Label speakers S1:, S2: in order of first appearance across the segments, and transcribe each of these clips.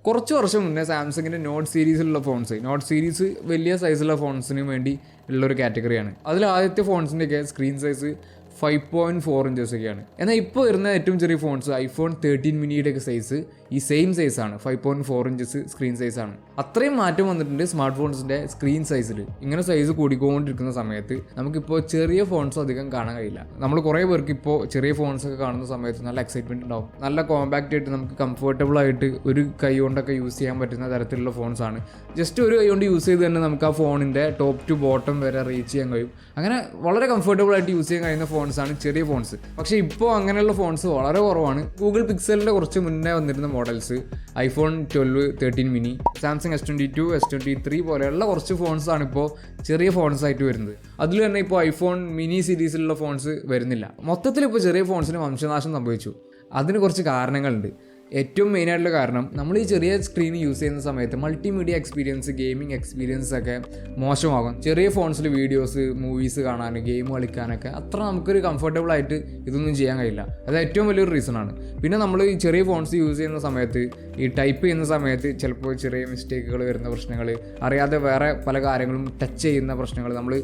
S1: കുറച്ച് വർഷം മുന്നേ സാംസങ്ങിൻ്റെ നോട്ട് സീരീസിലുള്ള ഫോൺസ്, നോട്ട് സീരീസ് വലിയ സൈസുള്ള ഫോൺസിന് വേണ്ടി ഉള്ളൊരു കാറ്റഗറിയാണ്. അതിൽ ആദ്യത്തെ ഫോൺസിൻ്റെയൊക്കെ സ്ക്രീൻ സൈസ് 5.4 ഇഞ്ചസൊക്കെയാണ്. എന്നാൽ ഇപ്പോൾ വരുന്ന ഏറ്റവും ചെറിയ ഫോൺസ് iPhone 13 മിനിയുടെയൊക്കെ സൈസ് ഈ സെയിം സൈസാണ്, 5.4 ഇഞ്ചസ് സ്ക്രീൻ സൈസാണ്. അത്രയും മാറ്റം വന്നിട്ടുണ്ട് സ്മാർട്ട് ഫോൺസിൻ്റെ സ്ക്രീൻ സൈസിൽ. ഇങ്ങനെ സൈസ് കൂടിക്കൊണ്ടിരിക്കുന്ന സമയത്ത് നമുക്കിപ്പോൾ ചെറിയ ഫോൺസ് അധികം കാണാൻ കഴിയില്ല. നമ്മൾ കുറേ പേർക്ക് ഇപ്പോൾ ചെറിയ ഫോൺസൊക്കെ കാണുന്ന സമയത്ത് നല്ല എക്സൈറ്റ്മെൻറ്റ് ഉണ്ടാവും. നല്ല കോമ്പാക്റ്റ് ആയിട്ട് നമുക്ക് കംഫർട്ടബിൾ ആയിട്ട് ഒരു കൈ കൊണ്ടൊക്കെ യൂസ് ചെയ്യാൻ പറ്റുന്ന തരത്തിലുള്ള ഫോൺസാണ്. ജസ്റ്റ് ഒരു കൈ കൊണ്ട് യൂസ് ചെയ്ത് തന്നെ നമുക്ക് ആ ഫോണിൻ്റെ ടോപ്പ് ടു ബോട്ടം വരെ റീച്ച് ചെയ്യാൻ കഴിയും. അങ്ങനെ വളരെ കംഫർട്ടബിൾ ആയിട്ട് യൂസ് ചെയ്യാൻ കഴിയുന്ന ഫോൺസാണ് ചെറിയ ഫോൺസ്. പക്ഷേ ഇപ്പോൾ അങ്ങനെയുള്ള ഫോൺസ് വളരെ കുറവാണ്. ഗൂഗിൾ പിക്സലിൻ്റെ കുറച്ച് മുന്നേ വന്നിരുന്ന models iPhone 12, 13 mini, Samsung S22, S23 പോലെയുള്ള കുറച്ച് ഫോൺസാണ് ഇപ്പോൾ ചെറിയ ഫോൺസായിട്ട് വരുന്നത്. അതിൽ തന്നെ ഇപ്പോൾ iPhone മിനി സീരീസിലുള്ള ഫോൺസ് വരുന്നില്ല. മൊത്തത്തിൽ ഇപ്പോൾ ചെറിയ ഫോൺസിന് വംശനാശം സംഭവിച്ചു. അതിന് കുറച്ച് കാരണങ്ങളുണ്ട്. ഏറ്റവും മെയിനായിട്ടുള്ള കാരണം, നമ്മൾ ഈ ചെറിയ സ്ക്രീൻ യൂസ് ചെയ്യുന്ന സമയത്ത് മൾട്ടിമീഡിയ എക്സ്പീരിയൻസ്, ഗെയിമിംഗ് എക്സ്പീരിയൻസ് ഒക്കെ മോശമാകും. ചെറിയ ഫോൺസിൽ വീഡിയോസ്, മൂവീസ് കാണാൻ, ഗെയിം കളിക്കാനൊക്കെ അത്ര നമുക്കൊരു കംഫർട്ടബിൾ ആയിട്ട് ഇതൊന്നും ചെയ്യാൻ കഴിയില്ല. അത് ഏറ്റവും വലിയൊരു റീസണാണ്. പിന്നെ നമ്മൾ ഈ ചെറിയ ഫോൺസ് യൂസ് ചെയ്യുന്ന സമയത്ത്, ഈ ടൈപ്പ് ചെയ്യുന്ന സമയത്ത് ചിലപ്പോൾ ചെറിയ മിസ്റ്റേക്കുകൾ വരുന്ന പ്രശ്നങ്ങൾ, അറിയാതെ വേറെ പല കാര്യങ്ങളും ടച്ച് ചെയ്യുന്ന പ്രശ്നങ്ങൾ, നമ്മൾ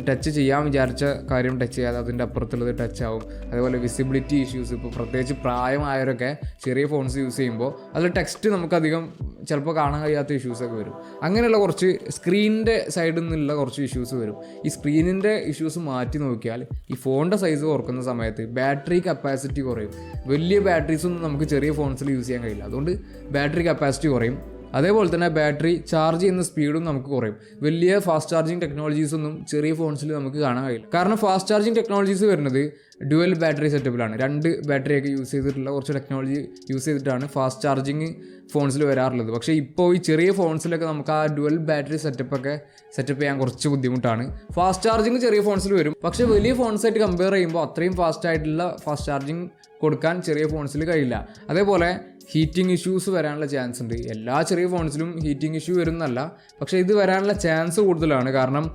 S1: ടച്ച് ചെയ്യാൻ വിചാരിച്ച കാര്യം ടച്ച് ചെയ്യാതെ അതിൻ്റെ അപ്പുറത്തുള്ളത് ടച്ച് ആവും. അതേപോലെ വിസിബിലിറ്റി ഇഷ്യൂസ്, ഇപ്പോൾ പ്രത്യേകിച്ച് പ്രായമായവരൊക്കെ ചെറിയ ഫോൺസ് യൂസ് ചെയ്യുമ്പോൾ അതിൽ ടെക്സ്റ്റ് നമുക്കധികം ചിലപ്പോൾ കാണാൻ കഴിയാത്ത ഇഷ്യൂസൊക്കെ വരും. അങ്ങനെയുള്ള കുറച്ച് സ്ക്രീനിൻ്റെ സൈഡിൽ നിന്നുള്ള കുറച്ച് ഇഷ്യൂസ് വരും. ഈ സ്ക്രീനിൻ്റെ ഇഷ്യൂസ് മാറ്റി നോക്കിയാൽ ഈ ഫോണിൻ്റെ സൈസ് കുറക്കുന്ന സമയത്ത് ബാറ്ററി കപ്പാസിറ്റി കുറയും. വലിയ ബാറ്ററീസൊന്നും നമുക്ക് ചെറിയ ഫോൺസിൽ യൂസ് ചെയ്യാൻ കഴിയില്ല. അതുകൊണ്ട് ബാറ്ററി കപ്പാസിറ്റി കുറയും. അതേപോലെ തന്നെ ബാറ്ററി ചാർജ് ചെയ്യുന്ന സ്പീഡും നമുക്ക് കുറയും. വലിയ ഫാസ്റ്റ് ചാർജിങ് ടെക്നോളജീസൊന്നും ചെറിയ ഫോൺസിൽ നമുക്ക് കാണാൻ കഴിയില്ല. കാരണം ഫാസ്റ്റ് ചാർജിങ് ടെക്നോളജീസ് വരുന്നത് ഡ്യുവൽ ബാറ്ററി സെറ്റപ്പിലാണ്. 2 ബാറ്ററിയൊക്കെ യൂസ് ചെയ്തിട്ടുള്ള കുറച്ച് ടെക്നോളജി യൂസ് ചെയ്തിട്ടാണ് ഫാസ്റ്റ് ചാർജിങ് ഫോൺസിൽ വരാറുള്ളത്. പക്ഷേ ഇപ്പോൾ ഈ ചെറിയ ഫോൺസിലൊക്കെ നമുക്ക് ആ ഡ്യുവൽ ബാറ്ററി സെറ്റപ്പ് ചെയ്യാൻ കുറച്ച് ബുദ്ധിമുട്ടാണ്. ഫാസ്റ്റ് ചാർജിങ് ചെറിയ ഫോൺസിൽ വരും. പക്ഷേ വലിയ ഫോൺസായിട്ട് കമ്പയർ ചെയ്യുമ്പോൾ അത്രയും ഫാസ്റ്റ് ആയിട്ടുള്ള ഫാസ്റ്റ് ചാർജിങ് കൊടുക്കാൻ ചെറിയ ഫോൺസിൽ കഴിയില്ല. അതേപോലെ ഹീറ്റിംഗ് ഇഷ്യൂസ് വരാനുള്ള ചാൻസ് ഉണ്ട്. എല്ലാ ചെറിയ ഫോൺസിലും ഹീറ്റിംഗ് ഇഷ്യൂ വരുന്നല്ല, പക്ഷേ ഇത് വരാനുള്ള ചാൻസ് കൂടുതലാണ്. കാരണം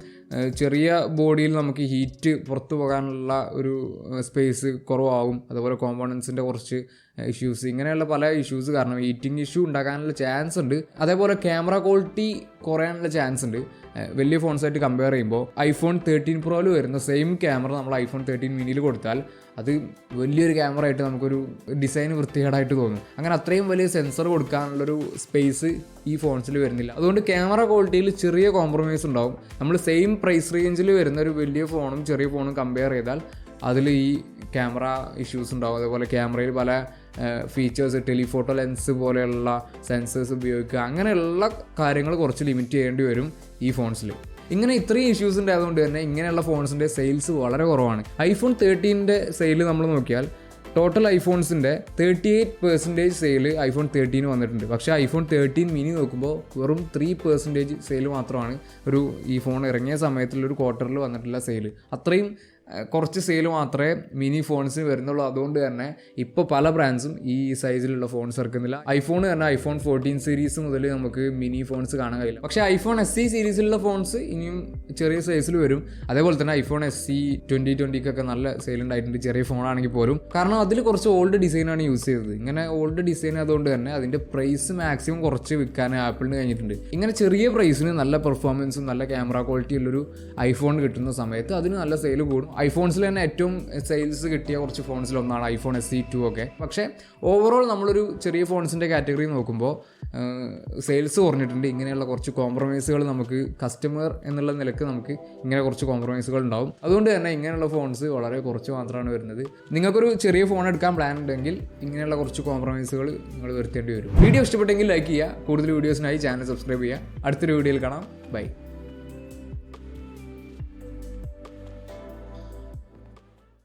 S1: ചെറിയ ബോഡിയിൽ നമുക്ക് ഹീറ്റ് പുറത്തു പോകാനുള്ള ഒരു സ്പേസ് കുറവാകും. അതുപോലെ കോമ്പോണൻസിൻ്റെ കുറച്ച് ഇഷ്യൂസ്, ഇങ്ങനെയുള്ള പല ഇഷ്യൂസ് കാരണം ഹീറ്റിംഗ് ഇഷ്യൂ ഉണ്ടാകാനുള്ള ചാൻസ് ഉണ്ട്. അതേപോലെ ക്യാമറ ക്വാളിറ്റി കുറയാനുള്ള ചാൻസ് ഉണ്ട്. വലിയ ഫോൺസായിട്ട് കമ്പയർ ചെയ്യുമ്പോൾ iPhone 13 Proയിൽ വരുന്ന സെയിം ക്യാമറ നമ്മൾ iPhone 13 മിനിയിൽ കൊടുത്താൽ അത് വലിയൊരു ക്യാമറ ആയിട്ട് നമുക്കൊരു ഡിസൈൻ വൃത്തികേടായിട്ട് തോന്നും. അങ്ങനെ അത്രയും വലിയ സെൻസർ കൊടുക്കാനുള്ളൊരു സ്പേസ് ഈ ഫോൺസിൽ വരുന്നില്ല. അതുകൊണ്ട് ക്യാമറ ക്വാളിറ്റിയിൽ ചെറിയ കോംപ്രമൈസ് ഉണ്ടാവും. നമ്മൾ സെയിം പ്രൈസ് റേഞ്ചിൽ വരുന്ന ഒരു വലിയ ഫോണും ചെറിയ ഫോണും കമ്പയർ ചെയ്താൽ അതിൽ ഈ ക്യാമറ ഇഷ്യൂസ് ഉണ്ടാവും. അതേപോലെ ക്യാമറയിൽ പല ഫീച്ചേഴ്സ്, ടെലിഫോട്ടോ ലെൻസ് പോലെയുള്ള സെൻസേഴ്സ് ഉപയോഗിക്കുക, അങ്ങനെയുള്ള കാര്യങ്ങൾ കുറച്ച് ലിമിറ്റ് ചെയ്യേണ്ടി വരും ഈ ഫോൺസിൽ. ഇങ്ങനെ ഇത്രയും ഇഷ്യൂസ് ഉണ്ടായതുകൊണ്ട് തന്നെ ഇങ്ങനെയുള്ള ഫോൺസിൻ്റെ സെയിൽസ് വളരെ കുറവാണ്. iPhone 13 സെയിൽ നമ്മൾ നോക്കിയാൽ ടോട്ടൽ ഐഫോൺസിൻ്റെ 38% സെയിൽ iPhone 13 വന്നിട്ടുണ്ട്. പക്ഷേ iPhone 13 മിനി നോക്കുമ്പോൾ വെറും 3% സെയിൽ മാത്രമാണ് ഈ ഫോൺ ഇറങ്ങിയ സമയത്തുള്ളൊരു ക്വാർട്ടറിൽ വന്നിട്ടുള്ള സെയിൽ. അത്രയും കുറച്ച് സെയിൽ മാത്രമേ മിനി ഫോൺസിന് വരുന്നുള്ളൂ. അതുകൊണ്ട് തന്നെ ഇപ്പോൾ പല ബ്രാൻഡ്സും ഈ സൈസിലുള്ള ഫോൺസ് ഇറക്കുന്നില്ല. ഐഫോൺ തന്നെ iPhone 14 സീരീസ് മുതൽ നമുക്ക് മിനി ഫോൺസ് കാണാൻ കഴിയില്ല. പക്ഷേ iPhone SE സീരീസിലുള്ള ഫോൺസ് ഇനിയും ചെറിയ സൈസിൽ വരും. അതേപോലെ തന്നെ iPhone SE 2020 നല്ല സെയിൽ ഉണ്ടായിട്ടുണ്ട്, ചെറിയ ഫോണാണെങ്കിൽ പോലും. കാരണം അതിൽ കുറച്ച് ഓൾഡ് ഡിസൈനാണ് യൂസ് ചെയ്തത്. ഇങ്ങനെ ഓൾഡ് ഡിസൈൻ ആയതുകൊണ്ട് തന്നെ അതിൻ്റെ പ്രൈസ് മാക്സിമം കുറച്ച് വിൽക്കാൻ ആപ്പിളിന് കഴിഞ്ഞിട്ടുണ്ട്. ഇങ്ങനെ ചെറിയ പ്രൈസിന് നല്ല പെർഫോമൻസും നല്ല ക്യാമറ ക്വാളിറ്റി ഉള്ളൊരു ഐഫോൺ കിട്ടുന്ന സമയത്ത് അതിന് നല്ല സെയിൽ കൂടും. ഐഫോൺസിൽ തന്നെ ഏറ്റവും സെയിൽസ് കിട്ടിയ കുറച്ച് ഫോൺസിൽ ഒന്നാണ് iPhone SE 2 ഒക്കെ. പക്ഷേ ഓവറോൾ നമ്മളൊരു ചെറിയ ഫോൺസിൻ്റെ കാറ്റഗറി നോക്കുമ്പോൾ സെയിൽസ് കുറഞ്ഞിട്ടുണ്ട്. ഇങ്ങനെയുള്ള കുറച്ച് കോംപ്രമൈസുകൾ നമുക്ക് കസ്റ്റമർ എന്നുള്ള നിലക്ക് നമുക്ക് ഇങ്ങനെ കുറച്ച് കോംപ്രമൈസുകൾ ഉണ്ടാവും. അതുകൊണ്ട് തന്നെ ഇങ്ങനെയുള്ള ഫോൺസ് വളരെ കുറച്ച് മാത്രമാണ് വരുന്നത്. നിങ്ങൾക്കൊരു ചെറിയ ഫോൺ എടുക്കാൻ പ്ലാൻ ഉണ്ടെങ്കിൽ ഇങ്ങനെയുള്ള കുറച്ച് കോംപ്രമൈസുകൾ നിങ്ങൾ വരുത്തേണ്ടി വരും. വീഡിയോ ഇഷ്ടപ്പെട്ടെങ്കിൽ ലൈക്ക് ചെയ്യുക. കൂടുതൽ വീഡിയോസിനായി ചാനൽ സബ്സ്ക്രൈബ് ചെയ്യുക. അടുത്തൊരു വീഡിയോയിൽ കാണാം. ബൈ.